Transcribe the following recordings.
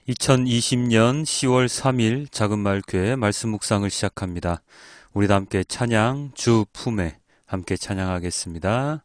2020년 10월 3일 작은마을교회 말씀 묵상을 시작합니다. 우리 다 함께 찬양 주 품에 함께 찬양하겠습니다.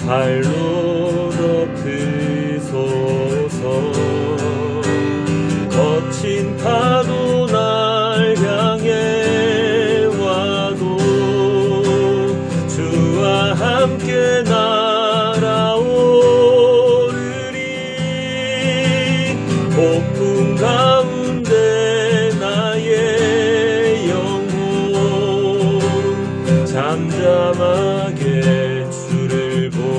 발로 덮으소서. 거친 파도 날 향해 와도 주와 함께 날아오르리. 폭풍 가운데 나의 영혼 잠잠하게 주를 보리라.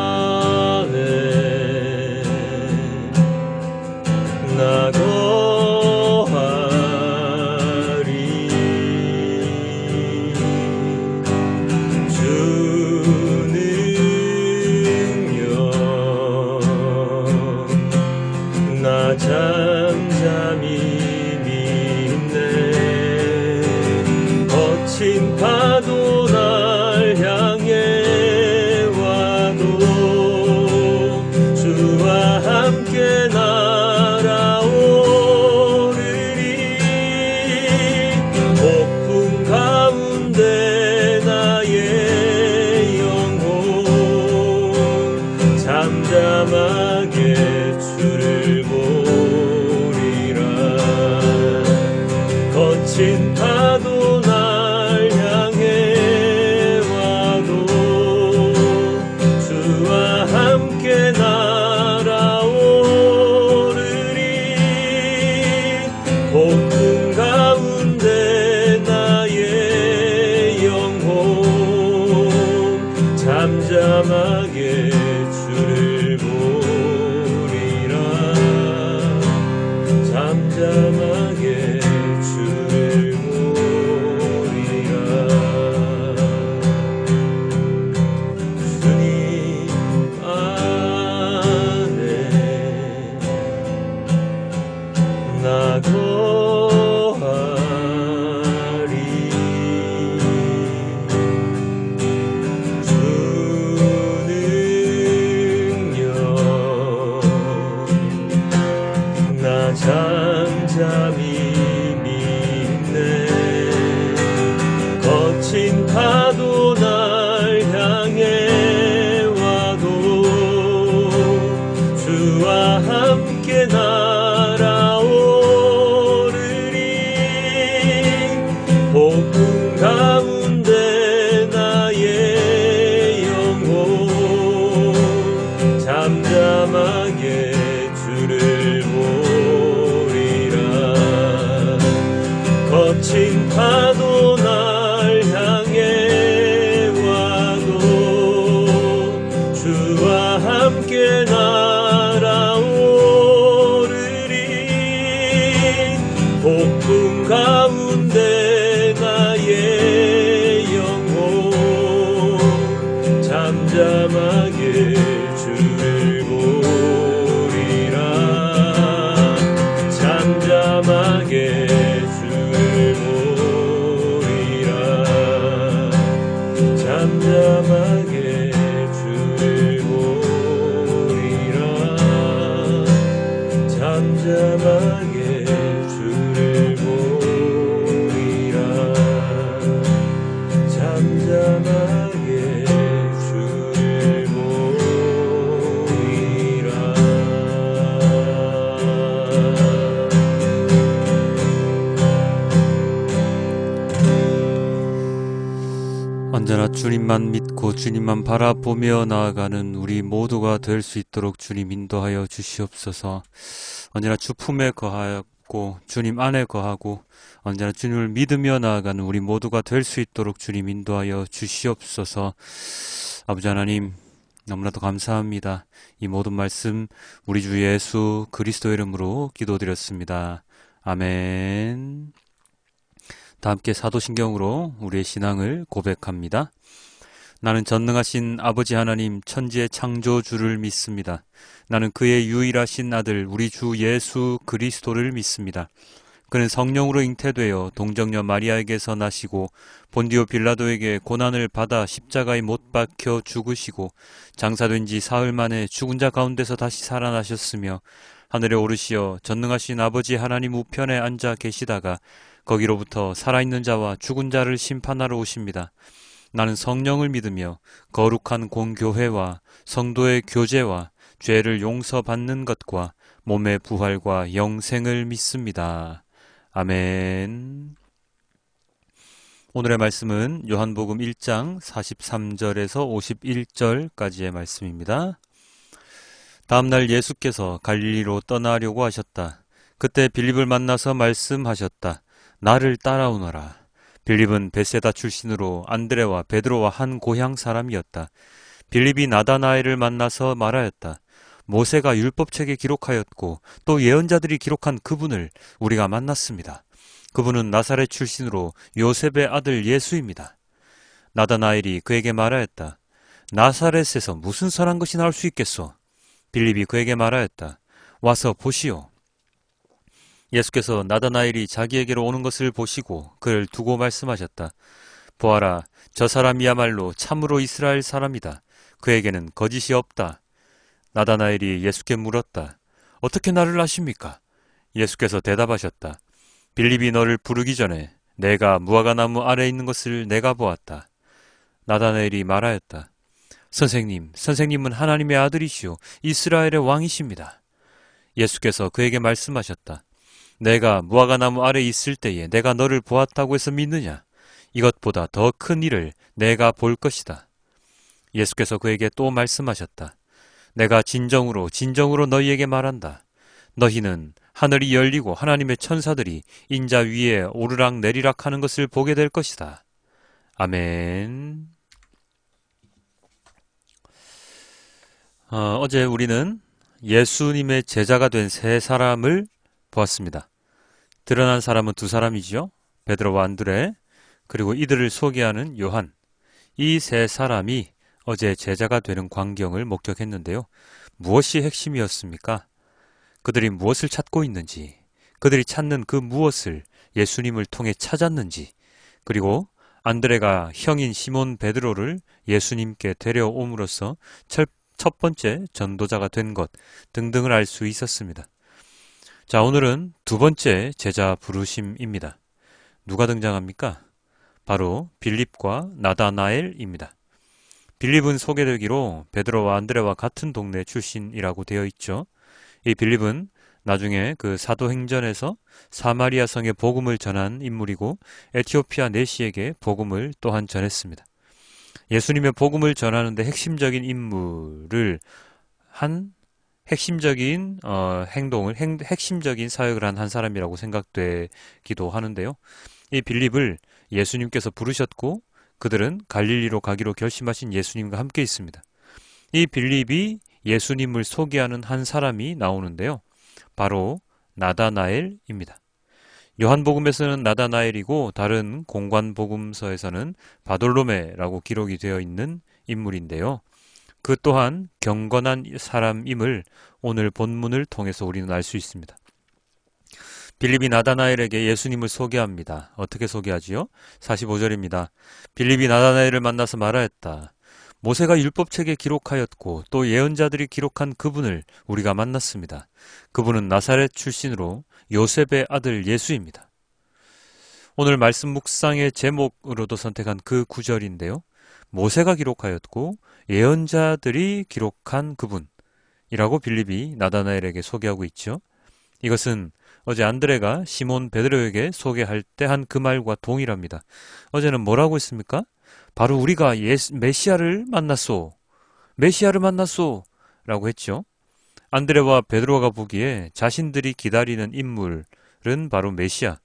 주님만에 나 거하리. 주 능력 나 잠잠히 믿네. 거친 파도 날 향해 와도 주와 함께 날아오르리. 폭풍 가운데 나의 영혼 잠잠하게 주를 보리라. 거친 파도 날 향해 와도 주와 함께 날아오르리. 폭풍 가운데 나의 영혼 잠잠하게 주를 보리라. 잠잠하게 주를 보리라. 주님 안에 나 거하리. 주 능력 나 잠잠히 믿네. 거친 파도 날 향해 와도 주와 함께 날아오르리. 폭풍 가운데 나의 영혼 잠잠하게 주를 보리라. 거친 파도 날 향해 와도 주와 함께 날아오르리. 폭풍 가운데 나의 영혼 잠잠하게 주를 보리라. 잠잠하게 주를 보리라. 잠잠하게 주를 보리라. 잠잠하게 주를 보리라. 잠잠하게 주를 보리라. 주님만 믿고 주님만 바라보며 나아가는 우리 모두가 될 수 있도록 주님 인도하여 주시옵소서. 언제나 주 품에 거하고 주님 안에 거하고 언제나 주님을 믿으며 나아가는 우리 모두가 될 수 있도록 주님 인도하여 주시옵소서. 아버지 하나님, 너무나도 감사합니다. 이 모든 말씀 우리 주 예수 그리스도 이름으로 기도드렸습니다. 아멘. 다 함께 사도신경으로 우리의 신앙을 고백합니다. 나는 전능하신 아버지 하나님 천지의 창조주를 믿습니다. 나는 그의 유일하신 아들 우리 주 예수 그리스도를 믿습니다. 그는 성령으로 잉태되어 동정녀 마리아에게서 나시고 본디오 빌라도에게 고난을 받아 십자가에 못 박혀 죽으시고 장사된 지 사흘 만에 죽은 자 가운데서 다시 살아나셨으며 하늘에 오르시어 전능하신 아버지 하나님 우편에 앉아 계시다가 거기로부터 살아있는 자와 죽은 자를 심판하러 오십니다. 나는 성령을 믿으며 거룩한 공교회와 성도의 교제와 죄를 용서받는 것과 몸의 부활과 영생을 믿습니다. 아멘. 오늘의 말씀은 요한복음 1장 43절에서 51절까지의 말씀입니다. 다음날 예수께서 갈릴리로 떠나려고 하셨다. 그때 빌립을 만나서 말씀하셨다. 나를 따라오너라. 빌립은 베세다 출신으로 안드레와 베드로와 한 고향 사람이었다. 빌립이 나다나엘을 만나서 말하였다. 모세가 율법책에 기록하였고 또 예언자들이 기록한 그분을 우리가 만났습니다. 그분은 나사렛 출신으로 요셉의 아들 예수입니다. 나다나엘이 그에게 말하였다. 나사렛에서 무슨 선한 것이 나올 수 있겠소? 빌립이 그에게 말하였다. 와서 보시오. 예수께서 나다나엘이 자기에게로 오는 것을 보시고 그를 두고 말씀하셨다. 보아라, 저 사람이야말로 참으로 이스라엘 사람이다. 그에게는 거짓이 없다. 나다나엘이 예수께 물었다. 어떻게 나를 아십니까? 예수께서 대답하셨다. 빌립이 너를 부르기 전에 내가 무화과나무 아래에 있는 것을 내가 보았다. 나다나엘이 말하였다. 선생님은 하나님의 아들이시오 이스라엘의 왕이십니다. 예수께서 그에게 말씀하셨다. 내가 무화과나무 아래에 있을 때에 내가 너를 보았다고 해서 믿느냐? 이것보다 더 큰 일을 내가 볼 것이다. 예수께서 그에게 또 말씀하셨다. 내가 진정으로 너희에게 말한다. 너희는 하늘이 열리고 하나님의 천사들이 인자 위에 오르락 내리락 하는 것을 보게 될 것이다. 아멘. 어제 우리는 예수님의 제자가 된 세 사람을 보았습니다. 드러난 사람은 두 사람이지요. 베드로와 안드레, 그리고 이들을 소개하는 요한. 이 세 사람이 어제 제자가 되는 광경을 목격했는데요. 무엇이 핵심이었습니까? 그들이 무엇을 찾고 있는지, 그들이 찾는 그 무엇을 예수님을 통해 찾았는지, 그리고 안드레가 형인 시몬 베드로를 예수님께 데려옴으로써 첫 번째 전도자가 된 것 등등을 알 수 있었습니다. 자, 오늘은 두 번째 제자 부르심입니다. 누가 등장합니까? 바로 빌립과 나다나엘입니다. 빌립은 소개되기로 베드로와 안드레와 같은 동네 출신이라고 되어 있죠. 이 빌립은 나중에 그 사도행전에서 사마리아 성에 복음을 전한 인물이고 에티오피아 내시에게 복음을 또한 전했습니다. 예수님의 복음을 전하는데 핵심적인 인물을 한 핵심적인 행동을 핵심적인 사역을 한 사람이라고 생각되기도 하는데요. 이 빌립을 예수님께서 부르셨고 그들은 갈릴리로 가기로 결심하신 예수님과 함께 있습니다. 이 빌립이 예수님을 소개하는 한 사람이 나오는데요. 바로 나다나엘입니다. 요한복음에서는 나다나엘이고 다른 공관복음서에서는 바돌로메라고 기록이 되어 있는 인물인데요. 그 또한 경건한 사람임을 오늘 본문을 통해서 우리는 알 수 있습니다. 빌립이 나다나엘에게 예수님을 소개합니다. 어떻게 소개하지요? 45절입니다. 빌립이 나다나엘을 만나서 말하였다. 모세가 율법책에 기록하였고 또 예언자들이 기록한 그분을 우리가 만났습니다. 그분은 나사렛 출신으로 요셉의 아들 예수입니다. 오늘 말씀 묵상의 제목으로도 선택한 그 구절인데요. 모세가 기록하였고 예언자들이 기록한 그분이라고 빌립이 나다나엘에게 소개하고 있죠. 이것은 어제 안드레가 시몬 베드로에게 소개할 때 한 그 말과 동일합니다. 어제는 뭐라고 했습니까? 바로 우리가 메시아를 만났소. 메시아를 만났소. 라고 했죠. 안드레와 베드로가 보기에 자신들이 기다리는 인물은 바로 메시아,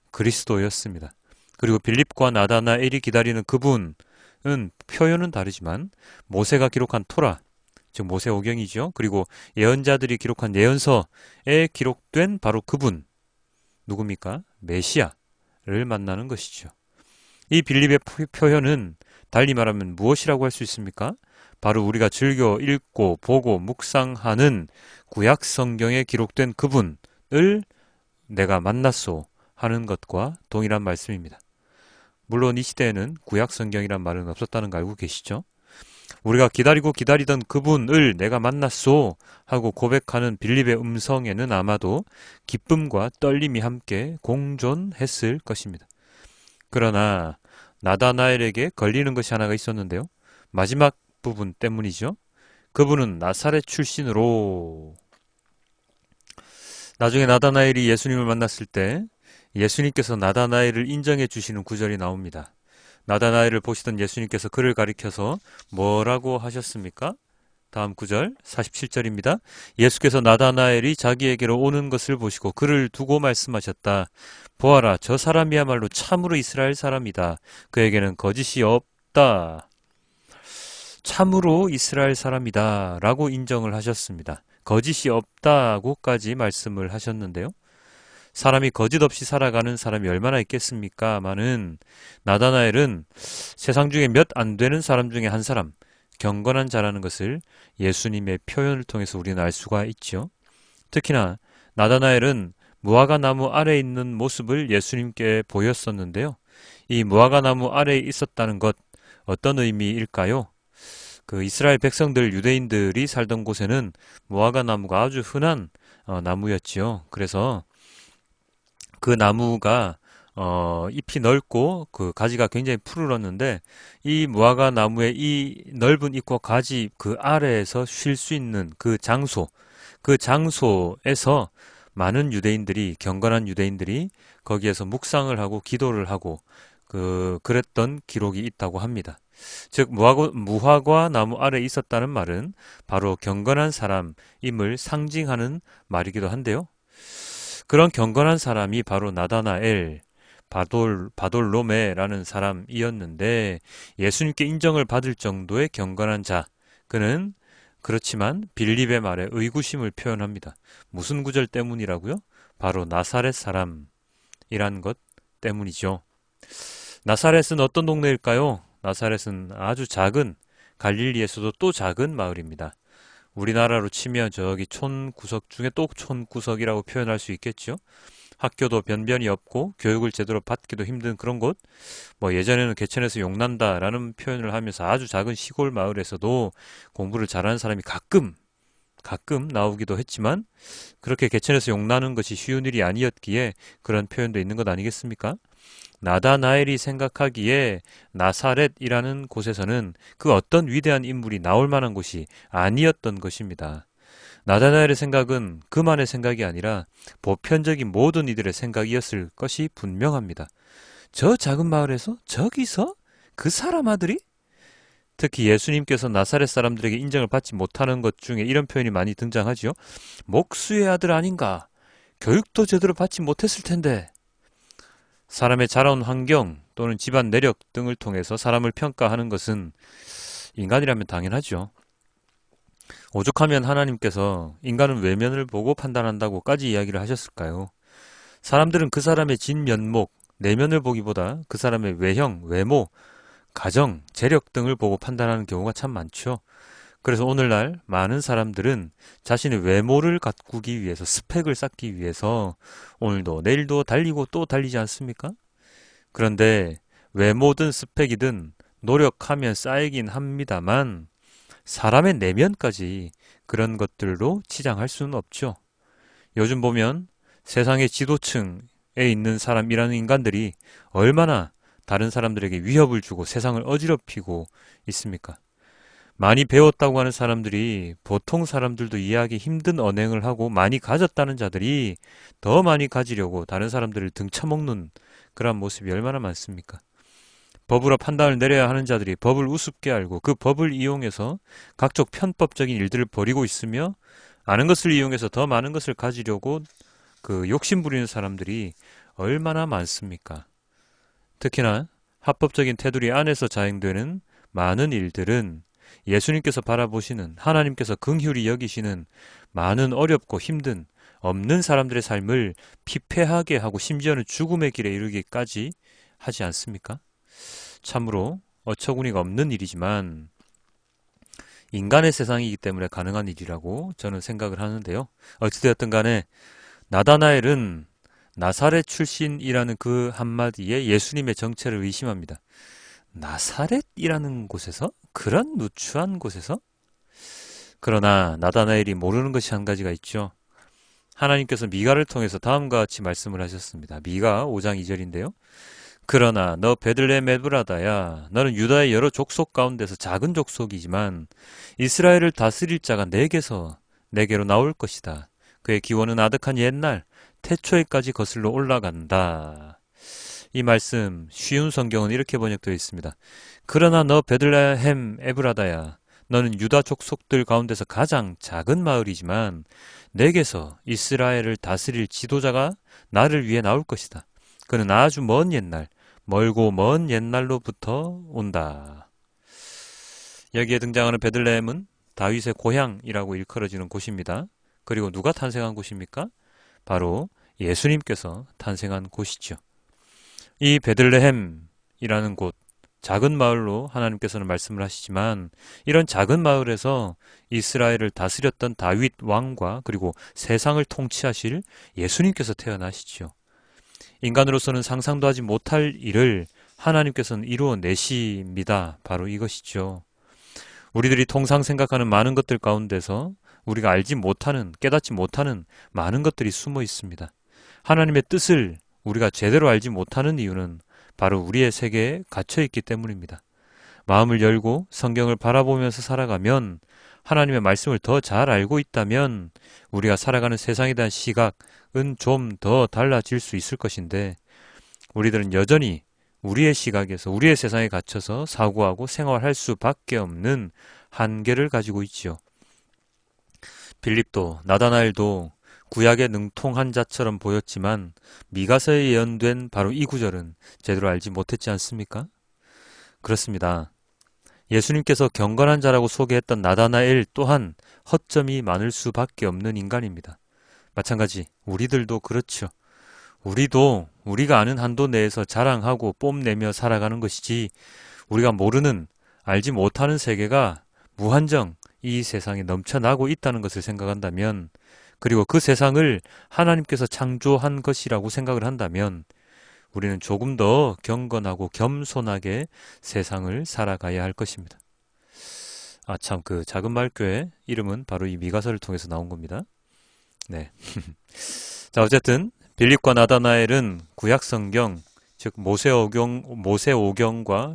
그리스도였습니다. 그리고 빌립과 나다나엘이 기다리는 그분은 표현은 다르지만 모세가 기록한 토라, 즉 모세오경이죠. 그리고 예언자들이 기록한 예언서에 기록된 바로 그분, 누굽니까? 메시아를 만나는 것이죠. 이 빌립의 표현은 달리 말하면 무엇이라고 할 수 있습니까? 바로 우리가 즐겨 읽고 보고 묵상하는 구약 성경에 기록된 그분을 내가 만났소 하는 것과 동일한 말씀입니다. 물론 이 시대에는 구약 성경이란 말은 없었다는 거 알고 계시죠? 우리가 기다리고 기다리던 그분을 내가 만났소 하고 고백하는 빌립의 음성에는 아마도 기쁨과 떨림이 함께 공존했을 것입니다. 그러나 나다나엘에게 걸리는 것이 하나가 있었는데요. 마지막 부분 때문이죠. 그분은 나사렛 출신으로. 나중에 나다나엘이 예수님을 만났을 때 예수님께서 나다나엘을 인정해 주시는 구절이 나옵니다. 나다나엘을 보시던 예수님께서 그를 가리켜서 뭐라고 하셨습니까? 다음 구절 47절입니다. 예수께서 나다나엘이 자기에게로 오는 것을 보시고 그를 두고 말씀하셨다. 보아라, 저 사람이야말로 참으로 이스라엘 사람이다. 그에게는 거짓이 없다. 참으로 이스라엘 사람이다 라고 인정을 하셨습니다. 거짓이 없다고까지 말씀을 하셨는데요. 사람이 거짓 없이 살아가는 사람이 얼마나 있겠습니까마는 나다나엘은 세상 중에 몇 안 되는 사람 중에 한 사람, 경건한 자라는 것을 예수님의 표현을 통해서 우리는 알 수가 있죠. 특히나 나다나엘은 무화과 나무 아래에 있는 모습을 예수님께 보였었는데요. 이 무화과 나무 아래에 있었다는 것, 어떤 의미일까요? 그 이스라엘 백성들, 유대인들이 살던 곳에는 무화과 나무가 아주 흔한 나무였지요. 그래서 그 나무가 잎이 넓고 그 가지가 굉장히 푸르렀는데 이 무화과 나무의 이 넓은 잎과 가지 그 아래에서 쉴 수 있는 그 장소에서 많은 유대인들이, 경건한 유대인들이 거기에서 묵상을 하고 기도를 하고 그랬던 기록이 있다고 합니다. 즉 무화과 나무 아래에 있었다는 말은 바로 경건한 사람임을 상징하는 말이기도 한데요. 그런 경건한 사람이 바로 나다나엘, 바돌로메라는 사람이었는데 예수님께 인정을 받을 정도의 경건한 자, 그는 그렇지만 빌립의 말에 의구심을 표현합니다. 무슨 구절 때문이라고요? 바로 나사렛 사람이란 것 때문이죠. 나사렛은 어떤 동네일까요? 나사렛은 아주 작은, 갈릴리에서도 또 작은 마을입니다. 우리나라로 치면 저기 촌구석 중에 또 촌구석이라고 표현할 수 있겠죠. 학교도 변변히 없고 교육을 제대로 받기도 힘든 그런 곳. 예전에는 개천에서 용난다라는 표현을 하면서 아주 작은 시골 마을에서도 공부를 잘하는 사람이 가끔 나오기도 했지만 그렇게 개천에서 용나는 것이 쉬운 일이 아니었기에 그런 표현도 있는 것 아니겠습니까? 나다나엘이 생각하기에 나사렛이라는 곳에서는 그 어떤 위대한 인물이 나올 만한 곳이 아니었던 것입니다. 나다나엘의 생각은 그만의 생각이 아니라 보편적인 모든 이들의 생각이었을 것이 분명합니다. 저 작은 마을에서 저기서 그 사람 아들이? 특히 예수님께서 나사렛 사람들에게 인정을 받지 못하는 것 중에 이런 표현이 많이 등장하지요. 목수의 아들 아닌가? 교육도 제대로 받지 못했을 텐데. 사람의 자라온 환경 또는 집안 내력 등을 통해서 사람을 평가하는 것은 인간이라면 당연하죠. 오죽하면 하나님께서 인간은 외면을 보고 판단한다고까지 이야기를 하셨을까요? 사람들은 그 사람의 진면목, 내면을 보기보다 그 사람의 외형, 외모, 가정, 재력 등을 보고 판단하는 경우가 참 많죠. 그래서 오늘날 많은 사람들은 자신의 외모를 가꾸기 위해서, 스펙을 쌓기 위해서 오늘도 내일도 달리고 또 달리지 않습니까? 그런데 외모든 스펙이든 노력하면 쌓이긴 합니다만 사람의 내면까지 그런 것들로 치장할 수는 없죠. 요즘 보면 세상의 지도층에 있는 사람이라는 인간들이 얼마나 다른 사람들에게 위협을 주고 세상을 어지럽히고 있습니까? 많이 배웠다고 하는 사람들이 보통 사람들도 이해하기 힘든 언행을 하고 많이 가졌다는 자들이 더 많이 가지려고 다른 사람들을 등쳐먹는 그런 모습이 얼마나 많습니까? 법으로 판단을 내려야 하는 자들이 법을 우습게 알고 그 법을 이용해서 각종 편법적인 일들을 벌이고 있으며 아는 것을 이용해서 더 많은 것을 가지려고 그 욕심 부리는 사람들이 얼마나 많습니까? 특히나 합법적인 테두리 안에서 자행되는 많은 일들은 예수님께서 바라보시는 하나님께서 긍휼히 여기시는 많은 어렵고 힘든 없는 사람들의 삶을 피폐하게 하고 심지어는 죽음의 길에 이르기까지 하지 않습니까? 참으로 어처구니가 없는 일이지만 인간의 세상이기 때문에 가능한 일이라고 저는 생각을 하는데요. 어찌되었든 간에 나다나엘은 나사렛 출신이라는 그 한마디에 예수님의 정체를 의심합니다. 나사렛이라는 곳에서? 그런 누추한 곳에서? 그러나 나다나엘이 모르는 것이 한 가지가 있죠. 하나님께서 미가를 통해서 다음과 같이 말씀을 하셨습니다. 미가 5장 2절인데요. 그러나 너 베들레헴 에브라다야, 너는 유다의 여러 족속 가운데서 작은 족속이지만 이스라엘을 다스릴 자가 내게로 나올 것이다. 그의 기원은 아득한 옛날 태초에까지 거슬러 올라간다. 이 말씀 쉬운 성경은 이렇게 번역되어 있습니다. 그러나 너 베들레헴 에브라다야, 너는 유다 족속들 가운데서 가장 작은 마을이지만 내게서 이스라엘을 다스릴 지도자가 나를 위해 나올 것이다. 그는 아주 먼 옛날, 멀고 먼 옛날로부터 온다. 여기에 등장하는 베들레헴은 다윗의 고향이라고 일컬어지는 곳입니다. 그리고 누가 탄생한 곳입니까? 바로 예수님께서 탄생한 곳이죠. 이 베들레헴이라는 곳, 작은 마을로 하나님께서는 말씀을 하시지만 이런 작은 마을에서 이스라엘을 다스렸던 다윗 왕과 그리고 세상을 통치하실 예수님께서 태어나시죠. 인간으로서는 상상도 하지 못할 일을 하나님께서는 이루어내십니다. 바로 이것이죠. 우리들이 통상 생각하는 많은 것들 가운데서 우리가 알지 못하는, 깨닫지 못하는 많은 것들이 숨어 있습니다. 하나님의 뜻을 우리가 제대로 알지 못하는 이유는 바로 우리의 세계에 갇혀 있기 때문입니다. 마음을 열고 성경을 바라보면서 살아가면, 하나님의 말씀을 더 잘 알고 있다면 우리가 살아가는 세상에 대한 시각은 좀 더 달라질 수 있을 것인데, 우리들은 여전히 우리의 시각에서 우리의 세상에 갇혀서 사고하고 생활할 수밖에 없는 한계를 가지고 있지요. 빌립도, 나다나엘도 구약에 능통한 자처럼 보였지만 미가서에 예언된 바로 이 구절은 제대로 알지 못했지 않습니까? 그렇습니다. 예수님께서 경건한 자라고 소개했던 나다나엘 또한 허점이 많을 수밖에 없는 인간입니다. 마찬가지 우리들도 그렇죠. 우리도 우리가 아는 한도 내에서 자랑하고 뽐내며 살아가는 것이지, 우리가 모르는, 알지 못하는 세계가 무한정 이 세상에 넘쳐나고 있다는 것을 생각한다면, 그리고 그 세상을 하나님께서 창조한 것이라고 생각을 한다면 우리는 조금 더 경건하고 겸손하게 세상을 살아가야 할 것입니다. 참, 그 작은 마을교회 이름은 바로 이 미가서를 통해서 나온 겁니다. 네. 자, 어쨌든 빌립과 나다나엘은 구약성경, 즉 모세오경과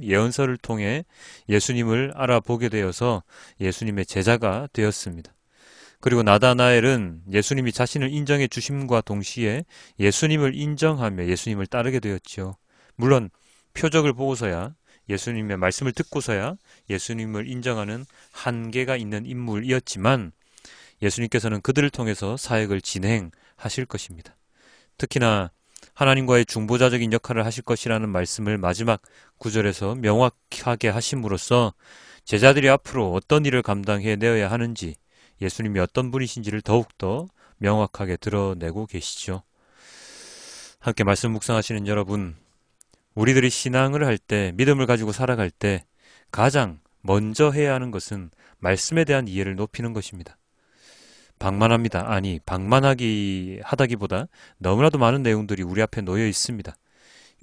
예언서를 통해 예수님을 알아보게 되어서 예수님의 제자가 되었습니다. 그리고 나다나엘은 예수님이 자신을 인정해 주심과 동시에 예수님을 인정하며 예수님을 따르게 되었지요. 물론 표적을 보고서야, 예수님의 말씀을 듣고서야 예수님을 인정하는 한계가 있는 인물이었지만 예수님께서는 그들을 통해서 사역을 진행하실 것입니다. 특히나 하나님과의 중보자적인 역할을 하실 것이라는 말씀을 마지막 구절에서 명확하게 하심으로써 제자들이 앞으로 어떤 일을 감당해내어야 하는지, 예수님이 어떤 분이신지를 더욱더 명확하게 드러내고 계시죠. 함께 말씀 묵상하시는 여러분, 우리들이 신앙을 할 때, 믿음을 가지고 살아갈 때 가장 먼저 해야 하는 것은 말씀에 대한 이해를 높이는 것입니다. 방만합니다. 아니, 하다기보다 너무나도 많은 내용들이 우리 앞에 놓여 있습니다.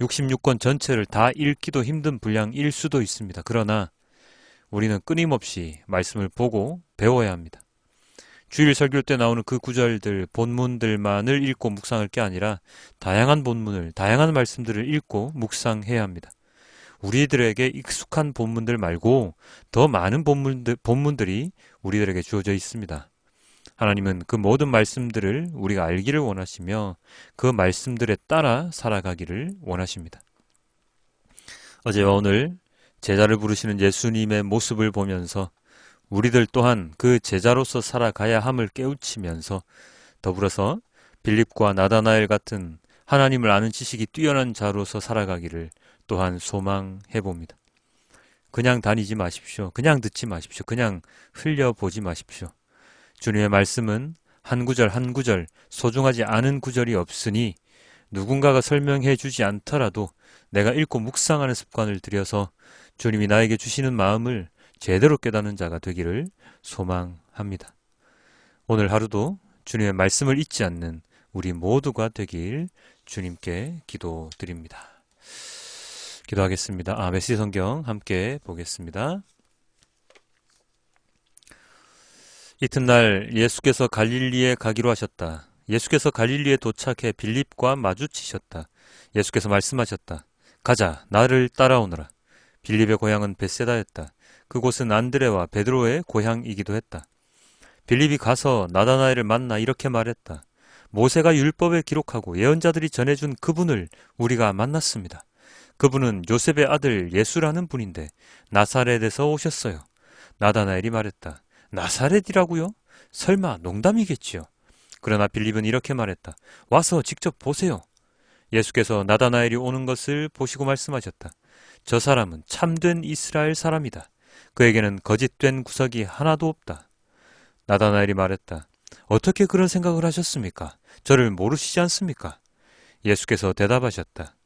66권 전체를 다 읽기도 힘든 분량일 수도 있습니다. 그러나 우리는 끊임없이 말씀을 보고 배워야 합니다. 주일 설교 때 나오는 그 구절들, 본문들만을 읽고 묵상할 게 아니라 다양한 본문을, 다양한 말씀들을 읽고 묵상해야 합니다. 우리들에게 익숙한 본문들 말고 더 많은 본문들이 우리들에게 주어져 있습니다. 하나님은 그 모든 말씀들을 우리가 알기를 원하시며 그 말씀들에 따라 살아가기를 원하십니다. 어제와 오늘 제자를 부르시는 예수님의 모습을 보면서 우리들 또한 그 제자로서 살아가야 함을 깨우치면서 더불어서 빌립과 나다나엘 같은 하나님을 아는 지식이 뛰어난 자로서 살아가기를 또한 소망해 봅니다. 그냥 다니지 마십시오. 그냥 듣지 마십시오. 그냥 흘려보지 마십시오. 주님의 말씀은 한 구절 한 구절 소중하지 않은 구절이 없으니 누군가가 설명해 주지 않더라도 내가 읽고 묵상하는 습관을 들여서 주님이 나에게 주시는 마음을 제대로 깨닫는 자가 되기를 소망합니다. 오늘 하루도 주님의 말씀을 잊지 않는 우리 모두가 되길 주님께 기도드립니다. 기도하겠습니다. 메시지 성경 함께 보겠습니다. 이튿날 예수께서 갈릴리에 가기로 하셨다. 예수께서 갈릴리에 도착해 빌립과 마주치셨다. 예수께서 말씀하셨다. 가자, 나를 따라오너라. 빌립의 고향은 벳세다였다. 그곳은 안드레와 베드로의 고향이기도 했다. 빌립이 가서 나다나엘을 만나 이렇게 말했다. 모세가 율법에 기록하고 예언자들이 전해준 그분을 우리가 만났습니다. 그분은 요셉의 아들 예수라는 분인데 나사렛에서 오셨어요. 나다나엘이 말했다. 나사렛이라고요? 설마 농담이겠지요. 그러나 빌립은 이렇게 말했다. 와서 직접 보세요. 예수께서 나다나엘이 오는 것을 보시고 말씀하셨다. 저 사람은 참된 이스라엘 사람이다. 그에게는 거짓된 구석이 하나도 없다. 나다나엘이 말했다. 어떻게 그런 생각을 하셨습니까? 저를 모르시지 않습니까? 예수께서 대답하셨다.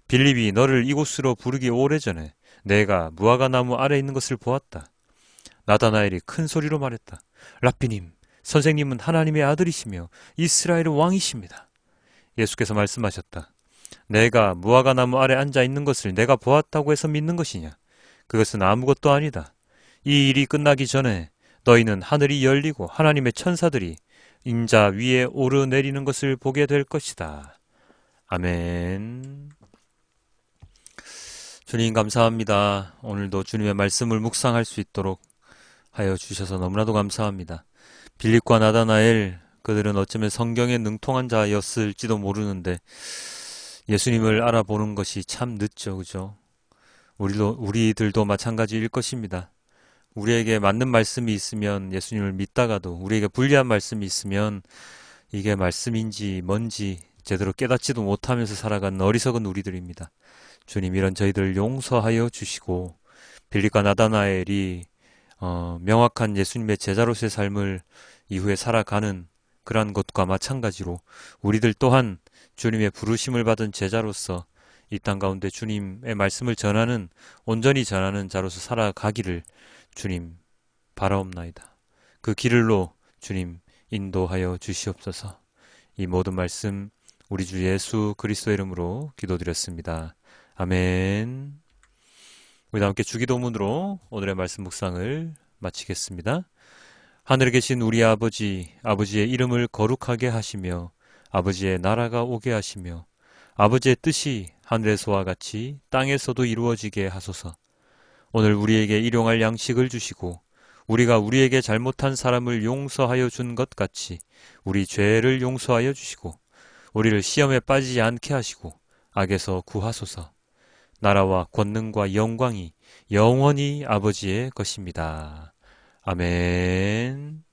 빌립이 너를 이곳으로 부르기 오래전에 내가 무화과 나무 아래 있는 것을 보았다. 나다나엘이 큰 소리로 말했다. 랍비님, 선생님은 하나님의 아들이시며 이스라엘의 왕이십니다. 예수께서 말씀하셨다. 내가 무화과 나무 아래 앉아 있는 것을 내가 보았다고 해서 믿는 것이냐? 그것은 아무것도 아니다. 이 일이 끝나기 전에 너희는 하늘이 열리고 하나님의 천사들이 인자 위에 오르내리는 것을 보게 될 것이다. 아멘. 주님 감사합니다. 오늘도 주님의 말씀을 묵상할 수 있도록 하여 주셔서 너무나도 감사합니다. 빌립과 나다나엘 그들은 어쩌면 성경에 능통한 자였을지도 모르는데 예수님을 알아보는 것이 참 늦죠. 그죠? 우리들도 마찬가지일 것입니다. 우리에게 맞는 말씀이 있으면 예수님을 믿다가도 우리에게 불리한 말씀이 있으면 이게 말씀인지 뭔지 제대로 깨닫지도 못하면서 살아가는 어리석은 우리들입니다. 주님 이런 저희들 용서하여 주시고 빌립과 나다나엘이 명확한 예수님의 제자로서의 삶을 이후에 살아가는 그러한 것과 마찬가지로 우리들 또한 주님의 부르심을 받은 제자로서 이 땅 가운데 주님의 말씀을 온전히 전하는 자로서 살아가기를 주님 바라옵나이다. 그 길로 주님 인도하여 주시옵소서. 이 모든 말씀 우리 주 예수 그리스도의 이름으로 기도드렸습니다. 아멘. 우리 다 함께 주기도문으로 오늘의 말씀 묵상을 마치겠습니다. 하늘에 계신 우리 아버지, 아버지의 이름을 거룩하게 하시며 아버지의 나라가 오게 하시며 아버지의 뜻이 하늘에서와 같이 땅에서도 이루어지게 하소서. 오늘 우리에게 일용할 양식을 주시고 우리가 우리에게 잘못한 사람을 용서하여 준 것 같이 우리 죄를 용서하여 주시고 우리를 시험에 빠지지 않게 하시고 악에서 구하소서. 나라와 권능과 영광이 영원히 아버지의 것입니다. 아멘.